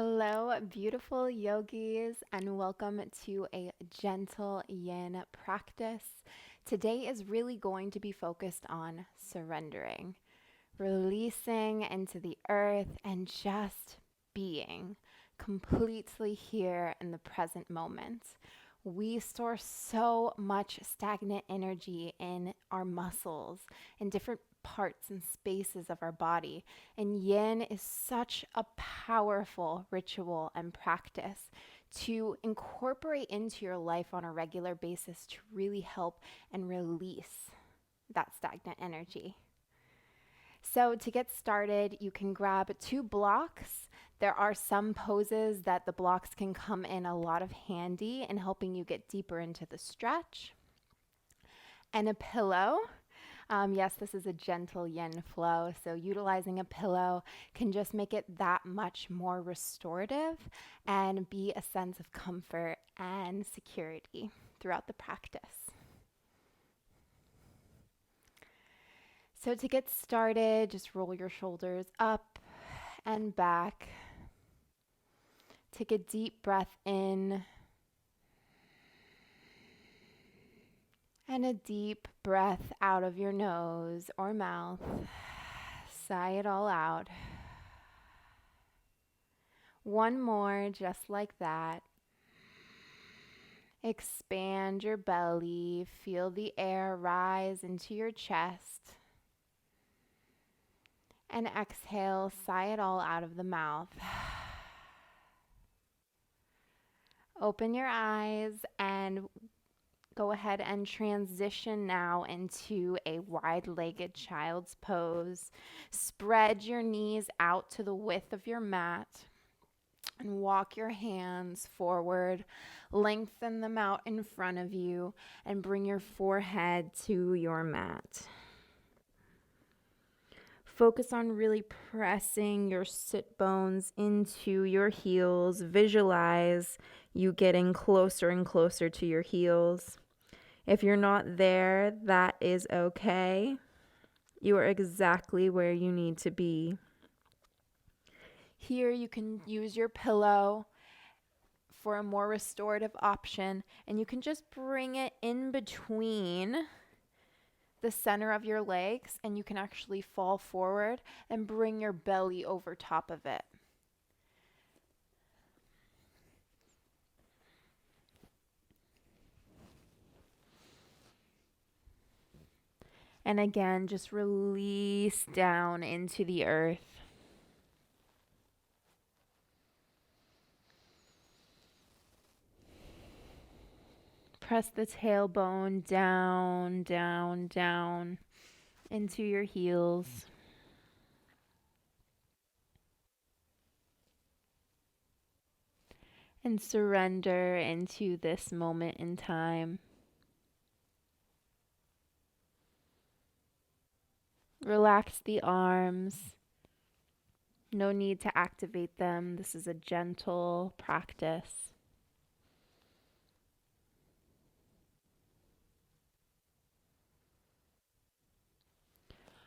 Hello, beautiful yogis, and welcome to a gentle yin practice. Today is really going to be focused on surrendering, releasing into the earth, and just being completely here in the present moment. We store so much stagnant energy in our muscles, in different parts and spaces of our body. And yin is such a powerful ritual and practice to incorporate into your life on a regular basis to really help and release that stagnant energy. So to get started, you can grab 2 blocks. There are some poses that the blocks can come in a lot of handy in helping you get deeper into the stretch. And a pillow. Yes, this is a gentle yin flow, so utilizing a pillow can just make it that much more restorative and be a sense of comfort and security throughout the practice. So to get started, just roll your shoulders up and back. Take a deep breath in and a deep breath out of your nose or mouth. Sigh it all out. One more, just like that. Expand your belly. Feel the air rise into your chest. And exhale, sigh it all out of the mouth. Open your eyes and go ahead and transition now into a wide-legged child's pose. Spread your knees out to the width of your mat and walk your hands forward. Lengthen them out in front of you and bring your forehead to your mat. Focus on really pressing your sit bones into your heels. Visualize you getting closer and closer to your heels. If you're not there, that is okay. You are exactly where you need to be. Here you can use your pillow for a more restorative option, and you can just bring it in between the center of your legs, and you can actually fall forward and bring your belly over top of it. And again, just release down into the earth. Press the tailbone down, down, down into your heels. And surrender into this moment in time. Relax the arms. No need to activate them. This is a gentle practice.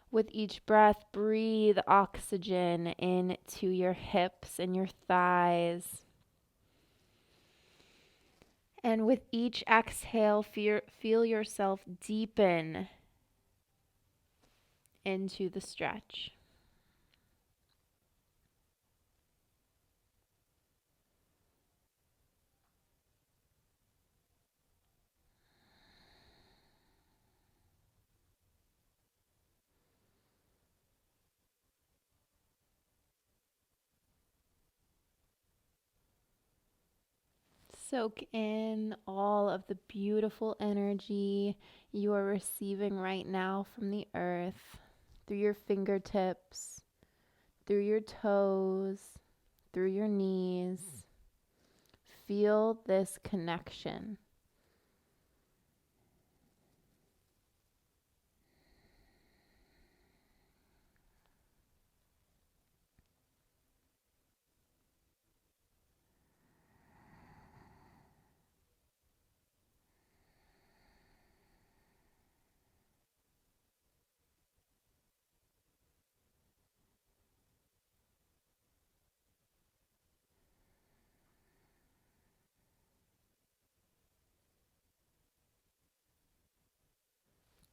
With each breath, breathe oxygen into your hips and your thighs. And with each exhale, feel yourself deepen into the stretch. Soak in all of the beautiful energy you are receiving right now from the earth, through your fingertips, through your toes, through your knees. Feel this connection.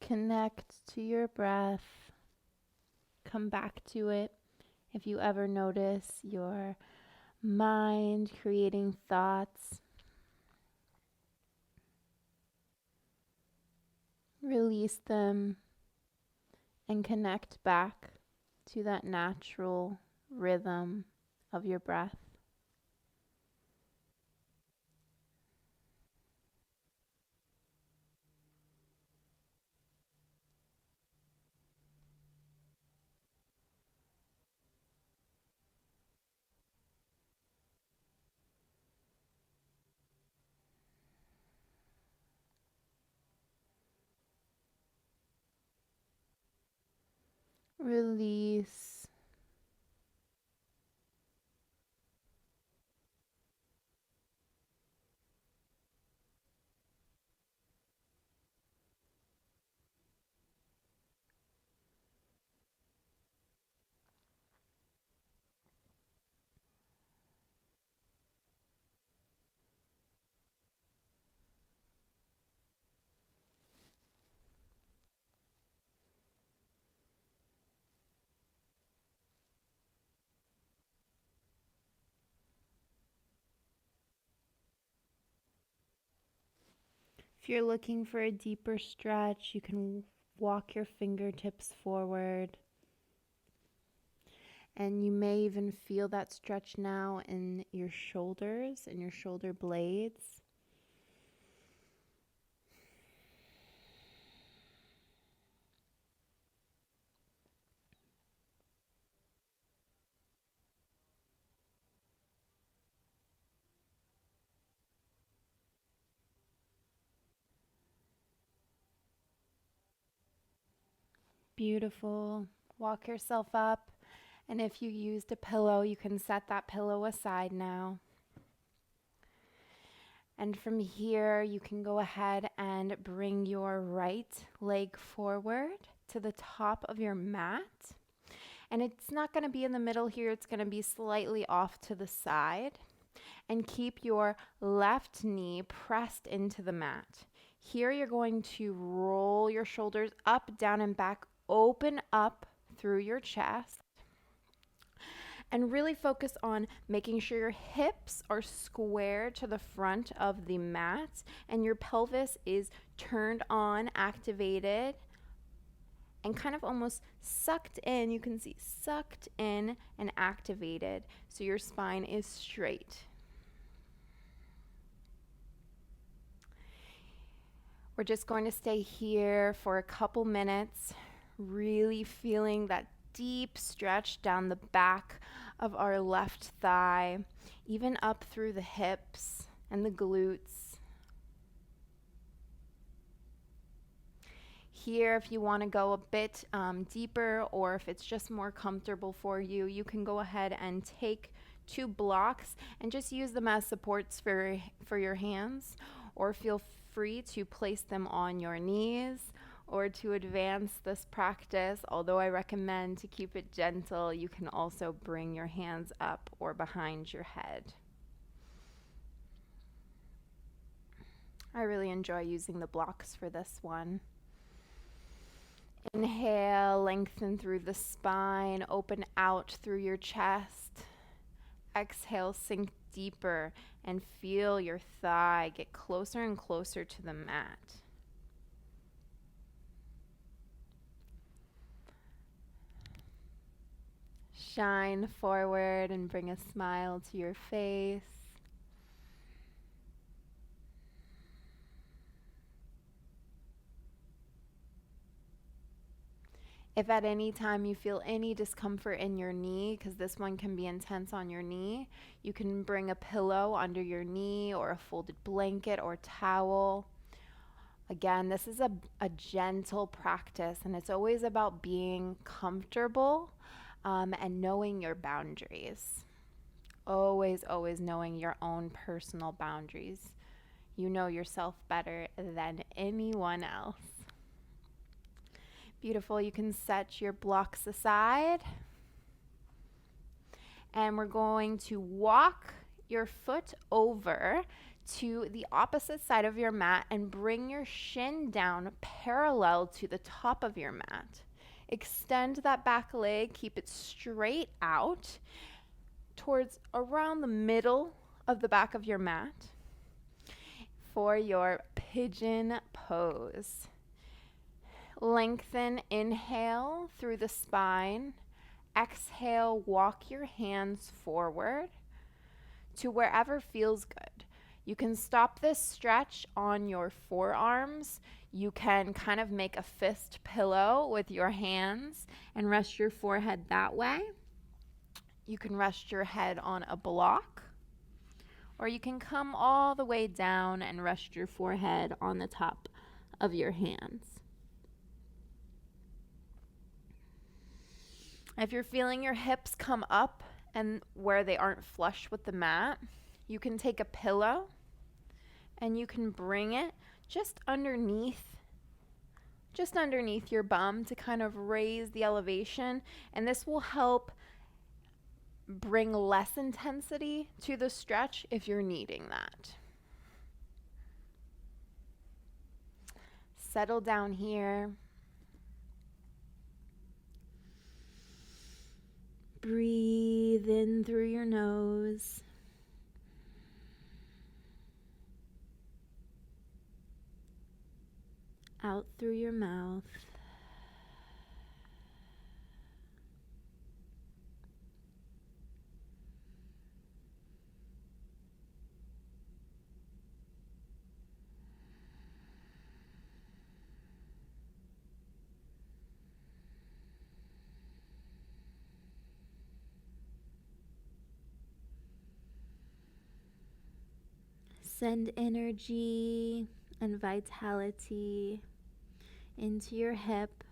connect to your breath. Come back to it. If you ever notice your mind creating thoughts, release them and connect back to that natural rhythm of your breath. Release. If you're looking for a deeper stretch, you can walk your fingertips forward. And you may even feel that stretch now in your shoulders and your shoulder blades. Beautiful. Walk yourself up. And if you used a pillow, you can set that pillow aside now. And from here, you can go ahead and bring your right leg forward to the top of your mat. And it's not going to be in the middle here, it's going to be slightly off to the side. And keep your left knee pressed into the mat. Here you're going to roll your shoulders up, down, and back, open up through your chest. And really focus on making sure your hips are square to the front of the mat and your pelvis is turned on, activated, and kind of almost sucked in. You can see sucked in and activated. So your spine is straight. We're just going to stay here for a couple minutes, really feeling that deep stretch down the back of our left thigh, even up through the hips and the glutes. Here, if you want to go a bit deeper, or if it's just more comfortable for you, you can go ahead and take 2 blocks and just use them as supports for your hands, or feel free to place them on your knees. Or to advance this practice, although I recommend to keep it gentle, you can also bring your hands up or behind your head. I really enjoy using the blocks for this one. Inhale, lengthen through the spine, open out through your chest. Exhale, sink deeper and feel your thigh get closer and closer to the mat. Shine forward and bring a smile to your face. If at any time you feel any discomfort in your knee, because this one can be intense on your knee, you can bring a pillow under your knee or a folded blanket or towel. Again, this is a gentle practice, and it's always about being comfortable and knowing your boundaries. Always, always knowing your own personal boundaries. You know yourself better than anyone else. Beautiful. You can set your blocks aside. And we're going to walk your foot over to the opposite side of your mat and bring your shin down parallel to the top of your mat. Extend that back leg, keep it straight out towards around the middle of the back of your mat for your pigeon pose. Lengthen, inhale through the spine. Exhale, walk your hands forward to wherever feels good. You can stop this stretch on your forearms. You can kind of make a fist pillow with your hands and rest your forehead that way. You can rest your head on a block, or you can come all the way down and rest your forehead on the top of your hands. If you're feeling your hips come up and where they aren't flush with the mat, you can take a pillow and you can bring it just underneath your bum to kind of raise the elevation, and this will help bring less intensity to the stretch if you're needing that. Settle down here. Breathe in through your nose. Out through your mouth. Send energy and vitality into your hip.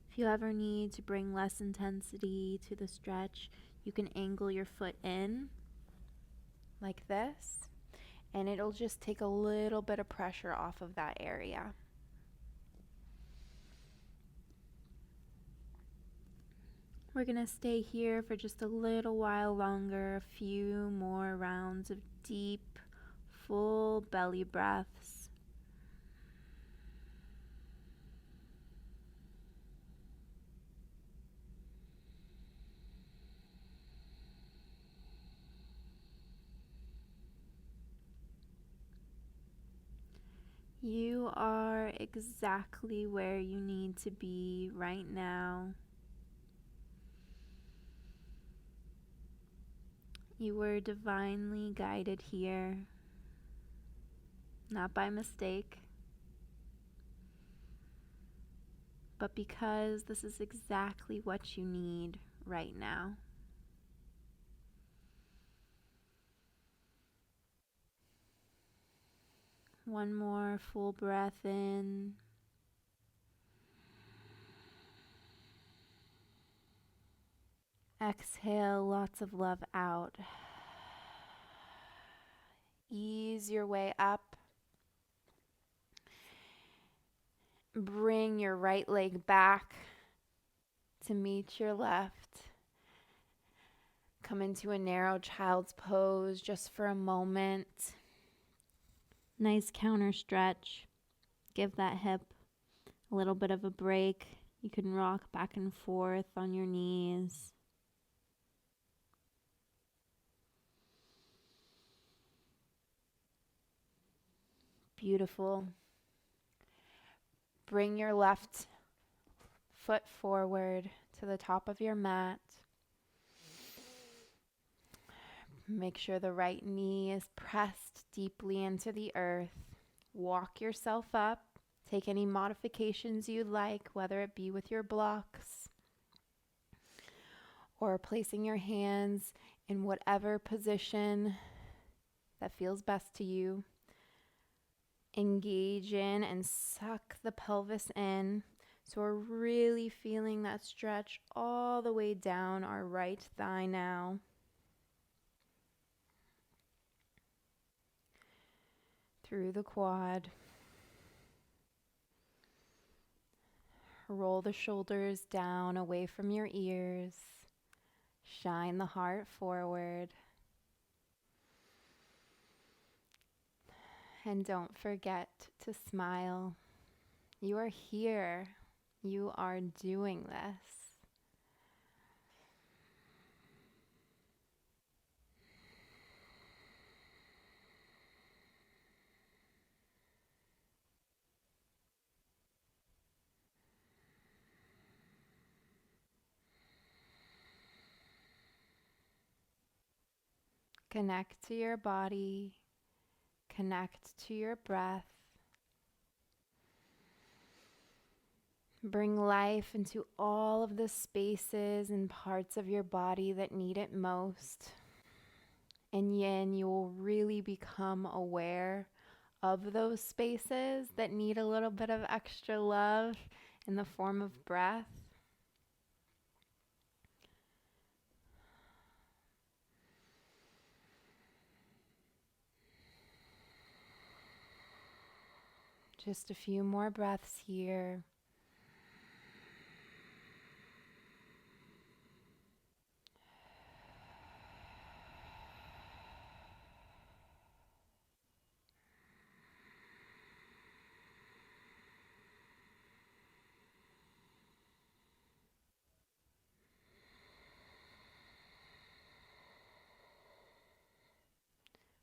If you ever need to bring less intensity to the stretch, you can angle your foot in like this, and it'll just take a little bit of pressure off of that area. We're going to stay here for just a little while longer, a few more rounds of deep, full belly breaths. You are exactly where you need to be right now. You were divinely guided here, not by mistake, but because this is exactly what you need right now. One more full breath in. Exhale lots of love out. Ease your way up. Bring your right leg back to meet your left. Come into a narrow child's pose just for a moment. Nice counter stretch. Give that hip a little bit of a break. You can rock back and forth on your knees. Beautiful. Bring your left foot forward to the top of your mat. Make sure the right knee is pressed deeply into the earth. Walk yourself up. Take any modifications you'd like, whether it be with your blocks or placing your hands in whatever position that feels best to you. Engage in and suck the pelvis in. So we're really feeling that stretch all the way down our right thigh now. through the quad. Roll the shoulders down away from your ears. Shine the heart forward. And don't forget to smile. You are here. You are doing this. Connect to your body. Connect to your breath. Bring life into all of the spaces and parts of your body that need it most. In yin, you will really become aware of those spaces that need a little bit of extra love in the form of breath. Just a few more breaths here.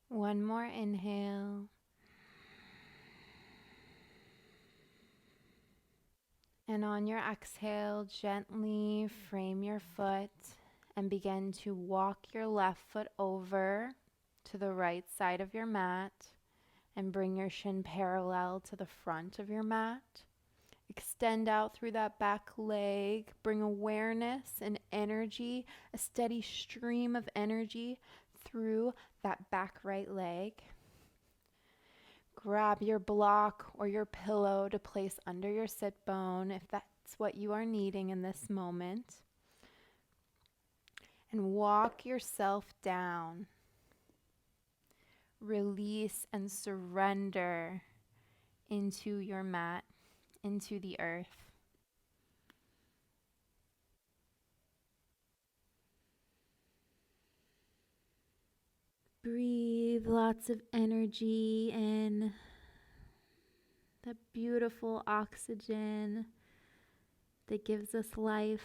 One more inhale. And on your exhale, gently frame your foot and begin to walk your left foot over to the right side of your mat and bring your shin parallel to the front of your mat. Extend out through that back leg. Bring awareness and energy, a steady stream of energy through that back right leg. Grab your block or your pillow to place under your sit bone if that's what you are needing in this moment. And walk yourself down. Release and surrender into your mat, into the earth. Breathe lots of energy in, that beautiful oxygen that gives us life.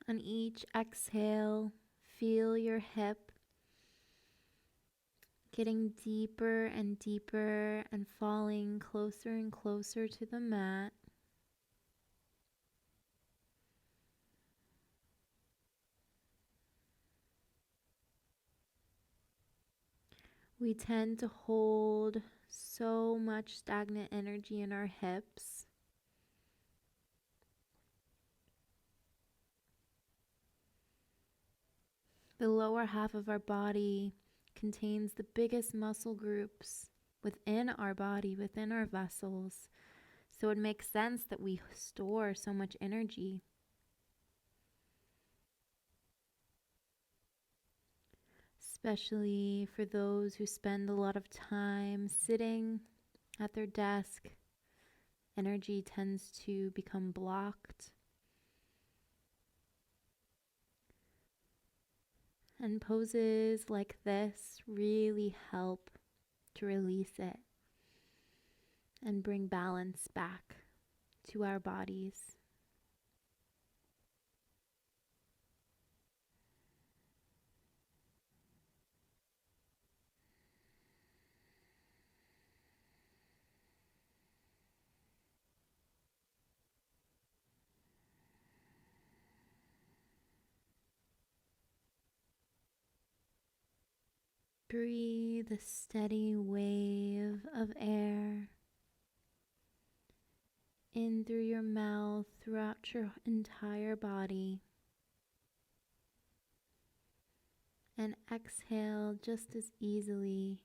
On each exhale, feel your hip getting deeper and deeper and falling closer and closer to the mat. We tend to hold so much stagnant energy in our hips. The lower half of our body contains the biggest muscle groups within our body, within our vessels. So it makes sense that we store so much energy. Especially for those who spend a lot of time sitting at their desk, energy tends to become blocked. And poses like this really help to release it and bring balance back to our bodies. Breathe a steady wave of air in through your mouth throughout your entire body. And exhale just as easily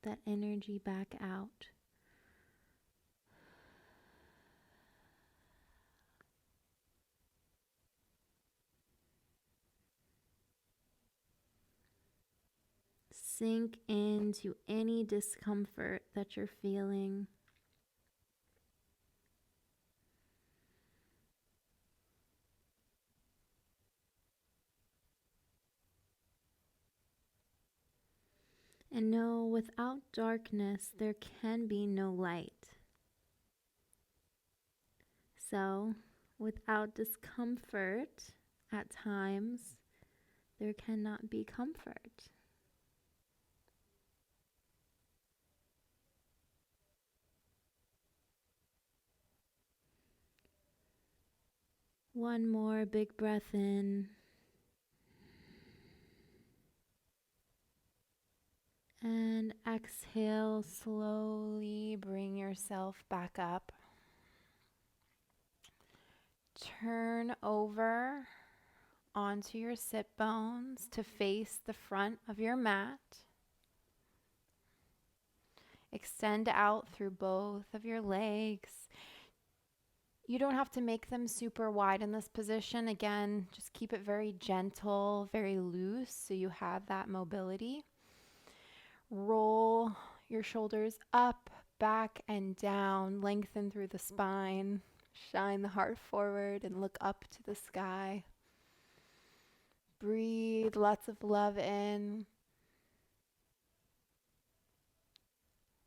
that energy back out sink into any discomfort that you're feeling. And know without darkness, there can be no light. So, without discomfort, at times, there cannot be comfort. One more big breath in. And exhale, slowly bring yourself back up. Turn over onto your sit bones to face the front of your mat. Extend out through both of your legs. You don't have to make them super wide in this position. Again, just keep it very gentle, very loose so you have that mobility. Roll your shoulders up, back, and down. Lengthen through the spine. Shine the heart forward and look up to the sky. Breathe lots of love in.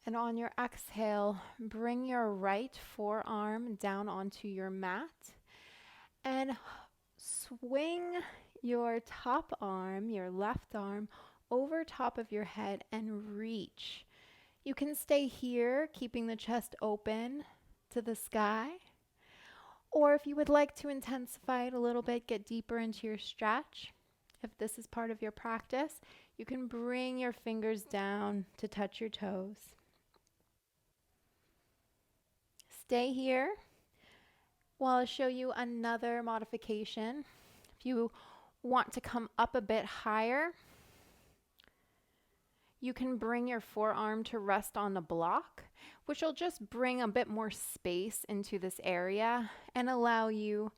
And on your exhale, bring your right forearm down onto your mat and swing your top arm, your left arm, over top of your head and reach. You can stay here, keeping the chest open to the sky. Or if you would like to intensify it a little bit, get deeper into your stretch. If this is part of your practice, you can bring your fingers down to touch your toes. Stay here while I show you another modification. If you want to come up a bit higher, you can bring your forearm to rest on the block, which will just bring a bit more space into this area and allow you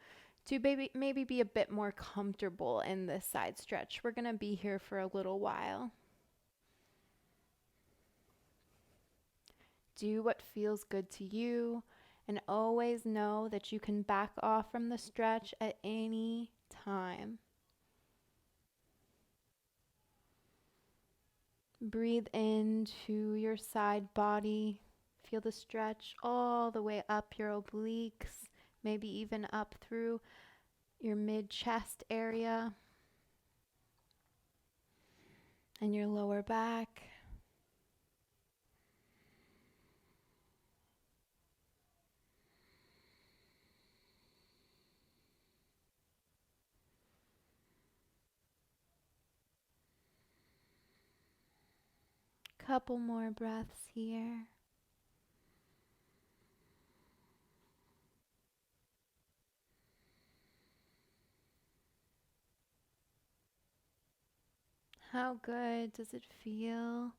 to maybe be a bit more comfortable in this side stretch. We're going to be here for a little while. Do what feels good to you, and always know that you can back off from the stretch at any time. Breathe into your side body. Feel the stretch all the way up your obliques, maybe even up through your mid-chest area and your lower back. Couple more breaths here. How good does it feel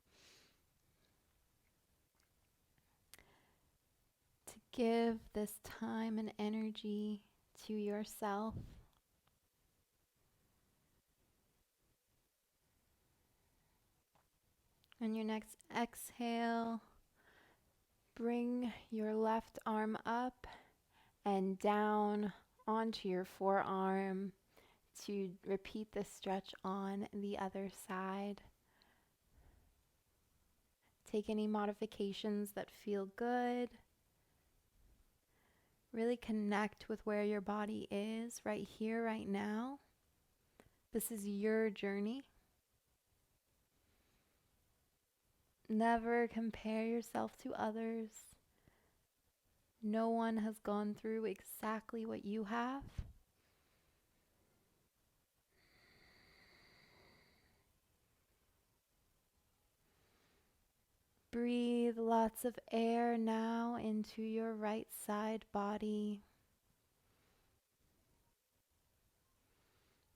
to give this time and energy to yourself? On your next exhale, bring your left arm up and down onto your forearm to repeat this stretch on the other side. Take any modifications that feel good. Really connect with where your body is right here, right now. This is your journey. Never compare yourself to others. No one has gone through exactly what you have. Breathe lots of air now into your right side body.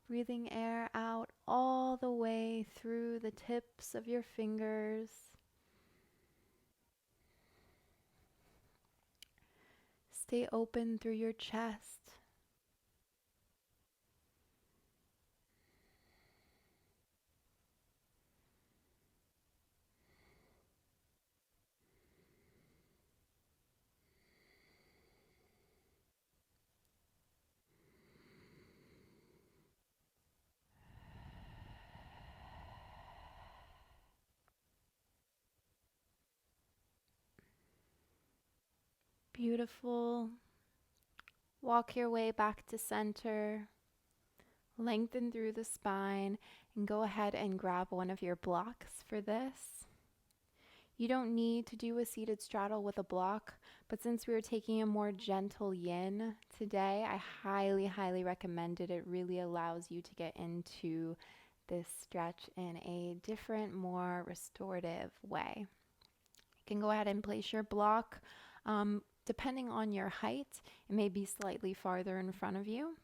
Breathing air out all the way through the tips of your fingers. Stay open through your chest. Beautiful. Walk your way back to center. Lengthen through the spine and go ahead and grab one of your blocks for this. You don't need to do a seated straddle with a block, but since we were taking a more gentle yin today, I highly, highly recommend it. It really allows you to get into this stretch in a different, more restorative way. You can go ahead and place your block. Depending on your height, it may be slightly farther in front of you.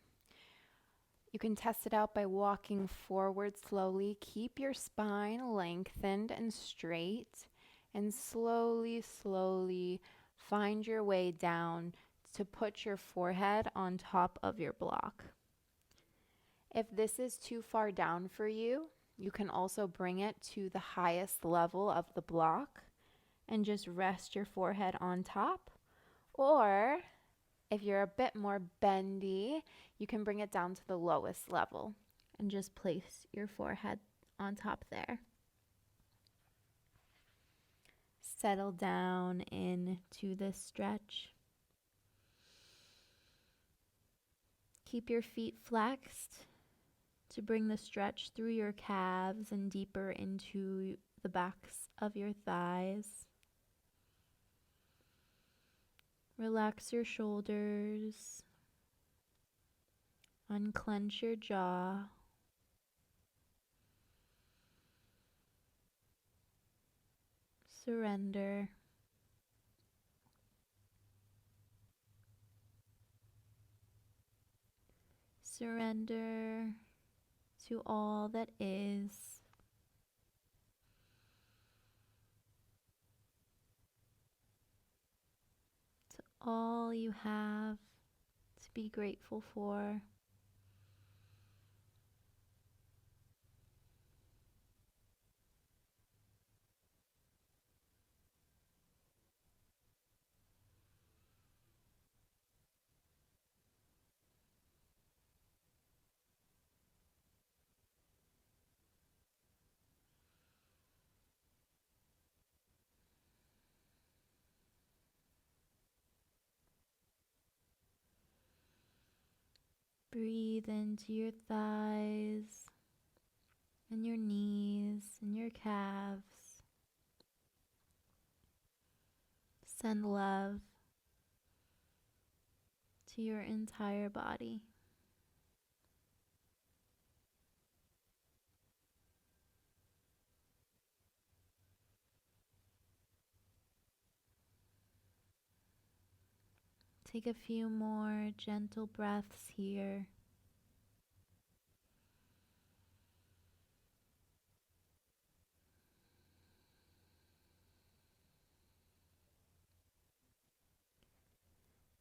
You can test it out by walking forward slowly. Keep your spine lengthened and straight, and slowly, slowly find your way down to put your forehead on top of your block. If this is too far down for you, you can also bring it to the highest level of the block and just rest your forehead on top. Or if you're a bit more bendy, you can bring it down to the lowest level and just place your forehead on top there. Settle down into this stretch. Keep your feet flexed to bring the stretch through your calves and deeper into the backs of your thighs. Relax your shoulders. Unclench your jaw. Surrender. Surrender to all that is. To all you have to be grateful for. Breathe into your thighs and your knees and your calves. Send love to your entire body. Take a few more gentle breaths here.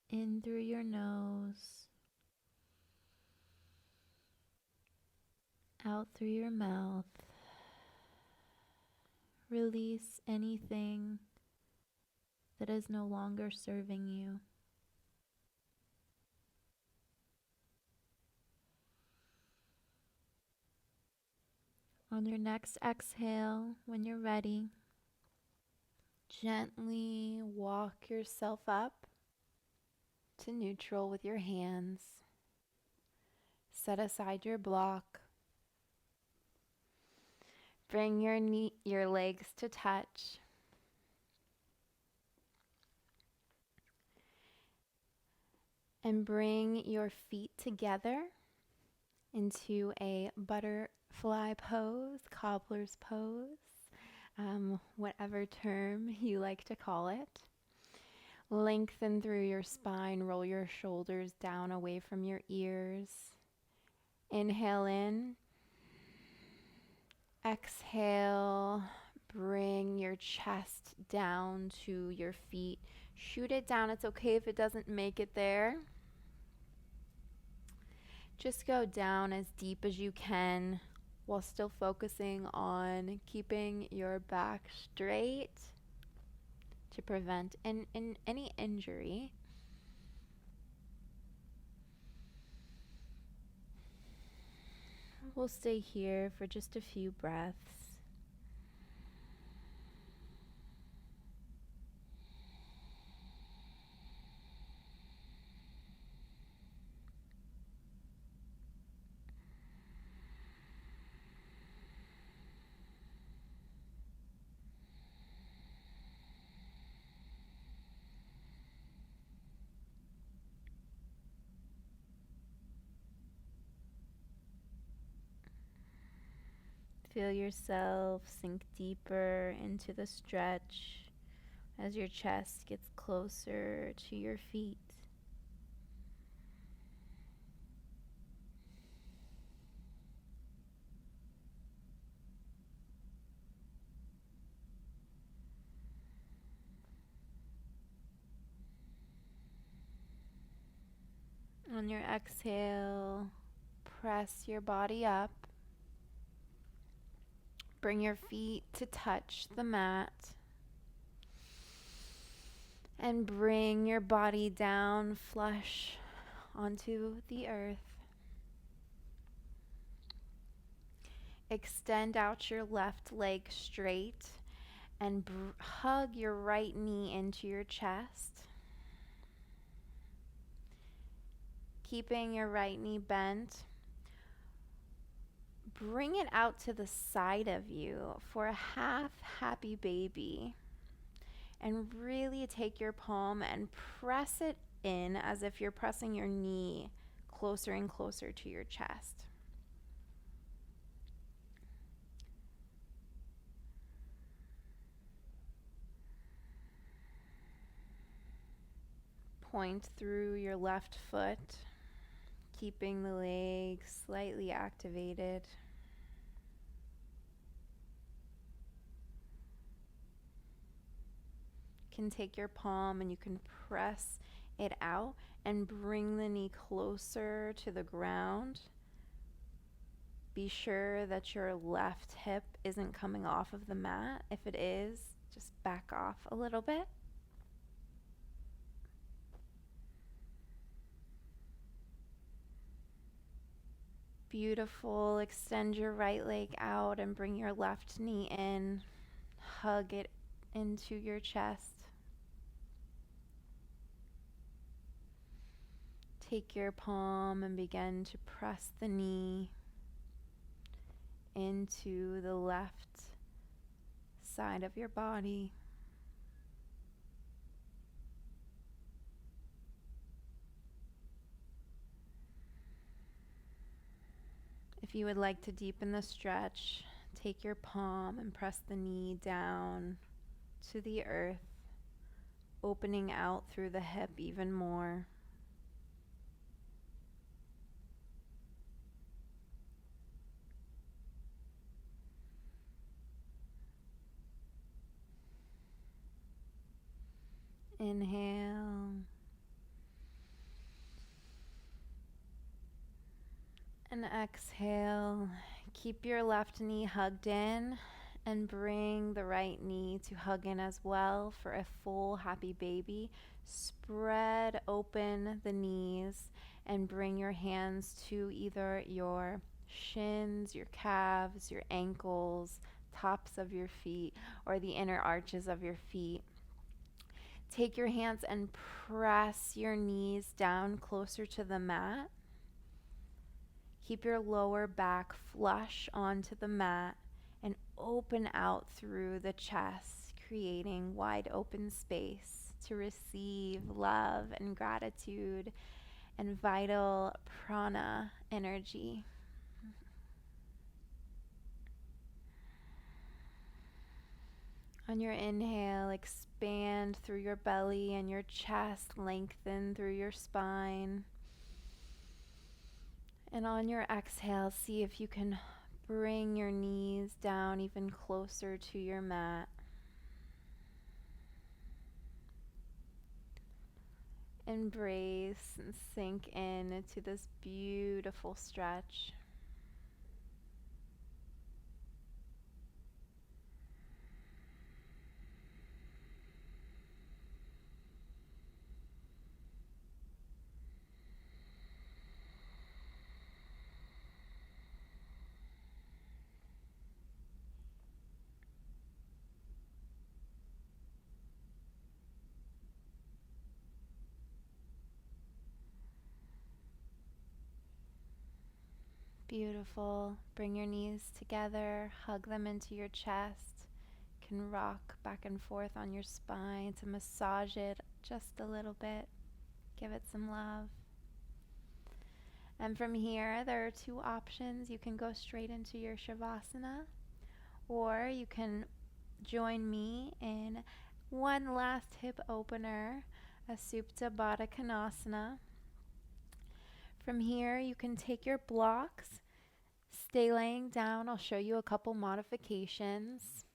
In through your nose, out through your mouth. Release anything that is no longer serving you. On your next exhale, when you're ready, gently walk yourself up to neutral with your hands. Set aside your block. Bring your legs to touch. And bring your feet together into a butterfly pose, cobbler's pose, whatever term you like to call it. Lengthen through your spine, roll your shoulders down away from your ears. Inhale in. Exhale, bring your chest down to your feet. Shoot it down. It's okay if it doesn't make it there. Just go down as deep as you can while still focusing on keeping your back straight to prevent any injury. We'll stay here for just a few breaths. Feel yourself sink deeper into the stretch as your chest gets closer to your feet. On your exhale, press your body up. Bring your feet to touch the mat. And bring your body down flush onto the earth. Extend out your left leg straight and hug your right knee into your chest. Keeping your right knee bent, bring it out to the side of you for a half happy baby. And really take your palm and press it in as if you're pressing your knee closer and closer to your chest. Point through your left foot, keeping the legs slightly activated. You can take your palm and you can press it out and bring the knee closer to the ground. Be sure that your left hip isn't coming off of the mat. If it is, just back off a little bit. Beautiful. Extend your right leg out and bring your left knee in. Hug it into your chest. Take your palm and begin to press the knee into the left side of your body. If you would like to deepen the stretch, take your palm and press the knee down to the earth, opening out through the hip even more. Inhale. And exhale. Keep your left knee hugged in and bring the right knee to hug in as well for a full happy baby. Spread open the knees and bring your hands to either your shins, your calves, your ankles, tops of your feet, or the inner arches of your feet. Take your hands and press your knees down closer to the mat. Keep your lower back flush onto the mat and open out through the chest, creating wide open space to receive love and gratitude and vital prana energy. On your inhale, expand through your belly and your chest, lengthen through your spine. And on your exhale, see if you can bring your knees down even closer to your mat. Embrace and sink in to this beautiful stretch. Beautiful. Bring your knees together, hug them into your chest. You can rock back and forth on your spine to massage it just a little bit. Give it some love. And from here, there are two options. You can go straight into your shavasana, Or you can join me in one last hip opener, a Supta Baddha Konasana. From here, you can take your blocks, stay laying down. I'll show you a couple modifications.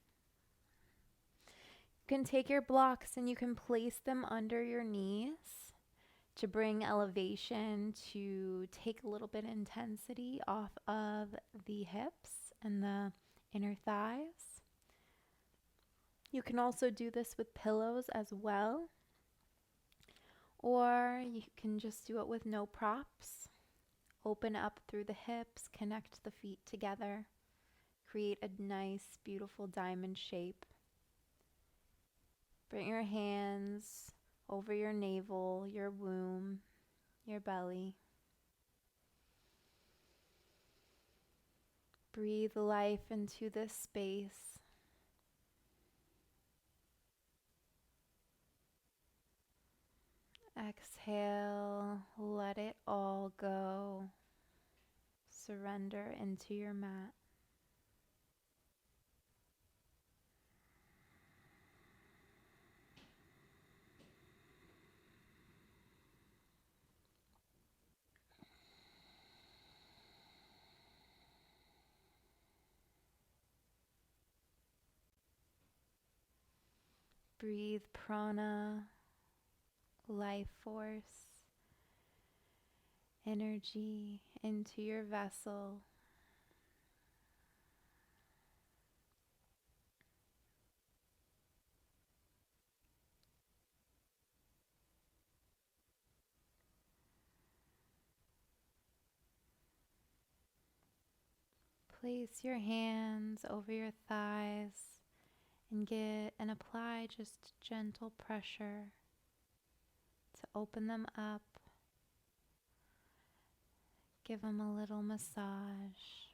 You can take your blocks and you can place them under your knees to bring elevation, to take a little bit of intensity off of the hips and the inner thighs. You can also do this with pillows as well, or you can just do it with no props. Open up through the hips, connect the feet together, create a nice, beautiful diamond shape. Bring your hands over your navel, your womb, your belly. Breathe life into this space. Exhale, let it all go. Surrender into your mat. Breathe prana, life force, energy into your vessel. Place your hands over your thighs and apply just gentle pressure to open them up. Give them a little massage.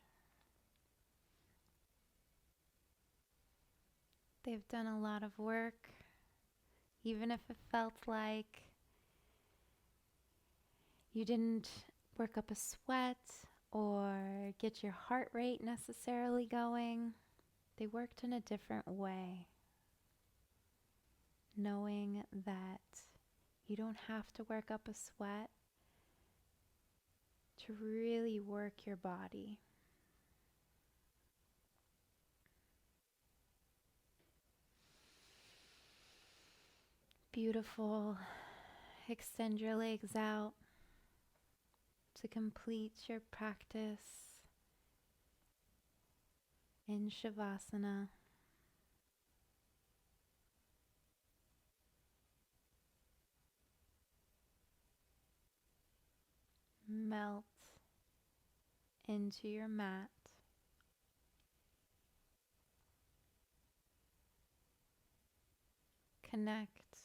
They've done a lot of work, even if it felt like you didn't work up a sweat or get your heart rate necessarily going. They worked in a different way, knowing that you don't have to work up a sweat to really work your body. Beautiful. Extend your legs out to complete your practice in Shavasana. Melt into your mat. Connect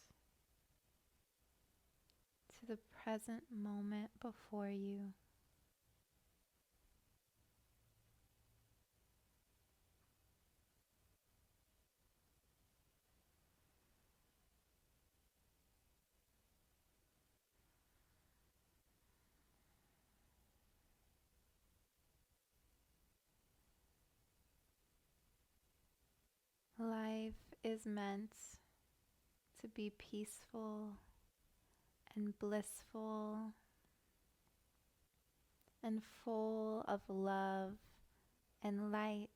to the present moment before you. Life is meant to be peaceful and blissful and full of love and light.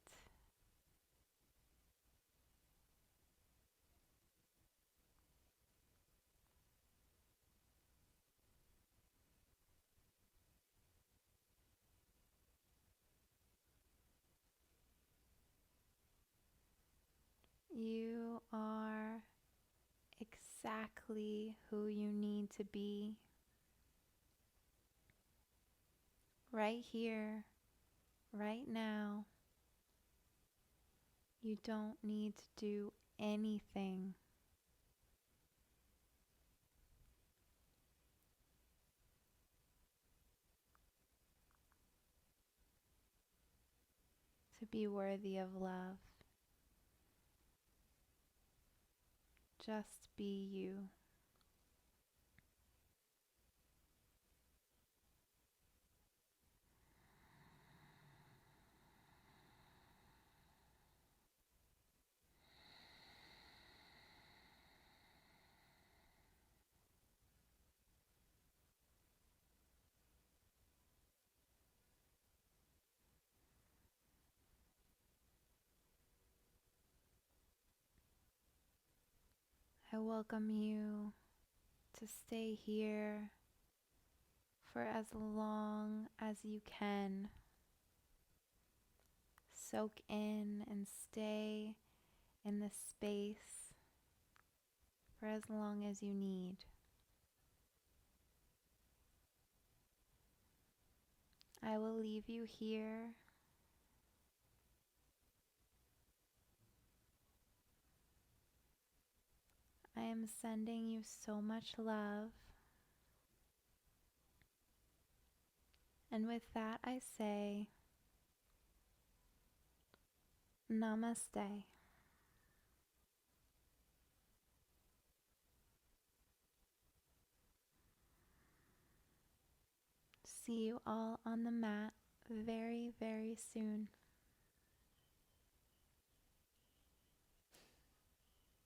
You are exactly who you need to be right here, right now. You don't need to do anything. To be worthy of love. Just be you. I welcome you to stay here for as long as you can. Soak in and stay in this space for as long as you need. I will leave you here. I am sending you so much love. And with that, I say, Namaste. See you all on the mat very, very soon.